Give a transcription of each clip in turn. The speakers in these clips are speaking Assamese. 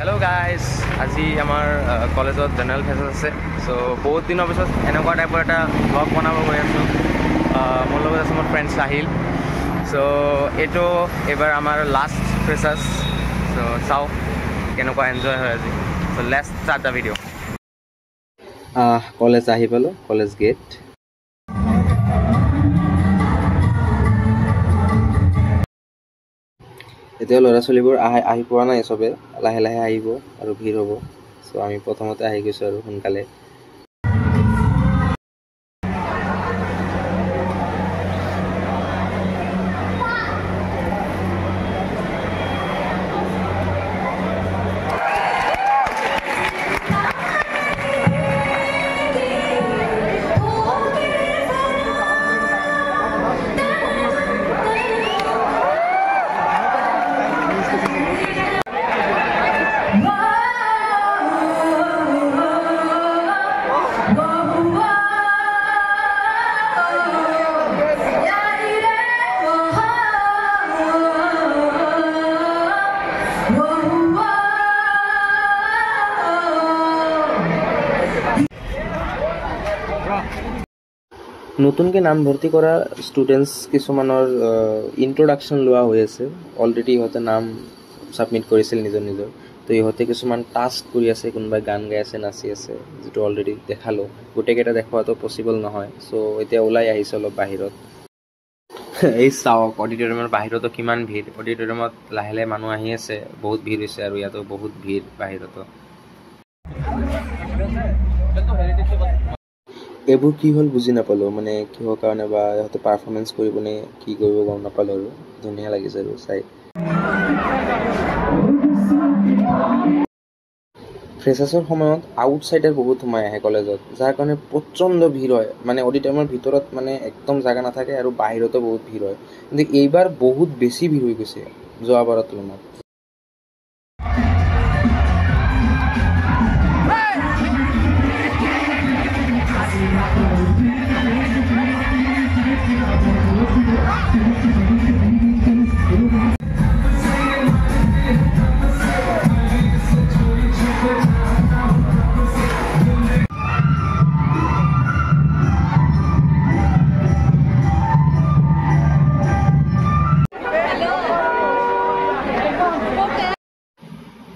Hello guys, আজি আমাৰ কলেজত জেনেৰেল ফেচাৰ্ছ আছে। সো বহুত দিনৰ পিছত এনেকুৱা টাইপৰ এটা ব্লগ বনাব গৈ আছোঁ। মোৰ লগত আছে মোৰ ফ্ৰেণ্ড সাহিল। সো এইটো এবাৰ আমাৰ লাষ্ট ফেচাৰ্ছ। সো চাওঁ কেনেকুৱা এনজয় হয় আজি। So let's start the video'. College আহি পালোঁ, কলেজ গেট। এতিয়া ল'ৰা ছোৱালীবোৰ আহি পোৱা নাই, চবে লাহে লাহে আহিব আৰু ভিৰ হ'ব। চ' আমি প্ৰথমতে আহি গৈছোঁ আৰু সোনকালে। নতুনকৈ নামভৰ্তি কৰা ষ্টুডেণ্টছ কিছুমানৰ ইণ্ট্ৰডাকশ্যন লোৱা হৈ আছে। অলৰেডি ইহঁতে নাম ছাবমিট কৰিছিল নিজৰ। তো ইহঁতে কিছুমান টাস্ক কৰি আছে, কোনোবাই গান গাই আছে, নাচি আছে, যিটো অলৰেডি দেখালোঁ। গোটেইকেইটা দেখুৱাটো পচিবল নহয়। চ' এতিয়া ওলাই আহিছে অলপ বাহিৰত। এই চাওক অডিটৰিয়ামৰ বাহিৰতো কিমান ভিৰ। অডিটৰিয়ামত লাহে লাহে মানুহ আহি আছে, বহুত ভিৰ হৈছে আৰু ইয়াতো বহুত ভিৰ বাহিৰতো। এইবোৰ কি হ'ল বুজি নাপালোঁ, মানে কিহৰ কাৰণে বা ইহঁতে পাৰফৰ্মেঞ্চ কৰিব নে কি কৰিব গম নাপালোঁ আৰু ধুনীয়া লাগিছে আৰু চাই। ফ্ৰেচাৰ্ছৰ সময়ত আউটছাইডাৰ বহুত সোমাই আহে কলেজত, যাৰ কাৰণে প্ৰচণ্ড ভিৰ হয়। মানে অডিটৰিয়ামৰ ভিতৰত মানে একদম জেগা নাথাকে আৰু বাহিৰতো বহুত ভিৰ হয়। কিন্তু এইবাৰ বহুত বেছি ভিৰ হৈ গৈছে যোৱাবাৰৰ তুলনাত।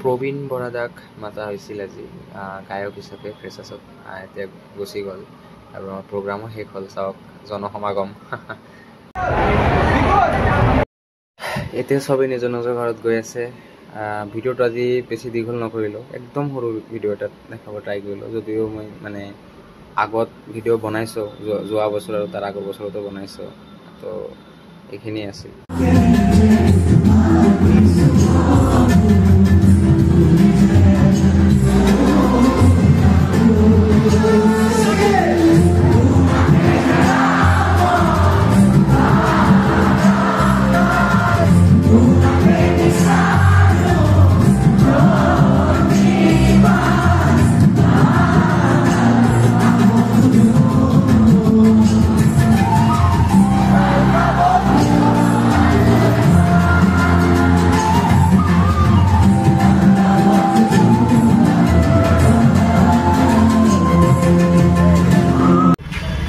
প্ৰবীণ বৰাদাক মাতা হৈছিল আজি গায়ক হিচাপে ফ্ৰেচাৰ্ছত। এতিয়া গুচি গ'ল আৰু আমাৰ প্ৰগ্ৰামো শেষ হ'ল। চাওক জনসমাগম। এতিয়া চবেই নিজৰ নিজৰ ঘৰত গৈ আছে। ভিডিঅ'টো আজি বেছি দীঘল নকৰিলোঁ, একদম সৰু ভিডিঅ' এটাত দেখাব ট্ৰাই কৰিলোঁ। যদিও মই মানে আগত ভিডিঅ' বনাইছোঁ, যোৱা বছৰ আৰু তাৰ আগৰ বছৰতো বনাইছোঁ। তো এইখিনিয়ে আছিল।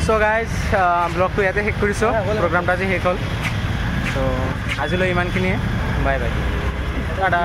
চ' গাইজ ব্লগটো ইয়াতে শেষ কৰিছোঁ। প্ৰগ্ৰামটো আজি শেষ হ'ল। চ' আজিলৈ ইমানখিনিয়ে। Bye bye, Tata.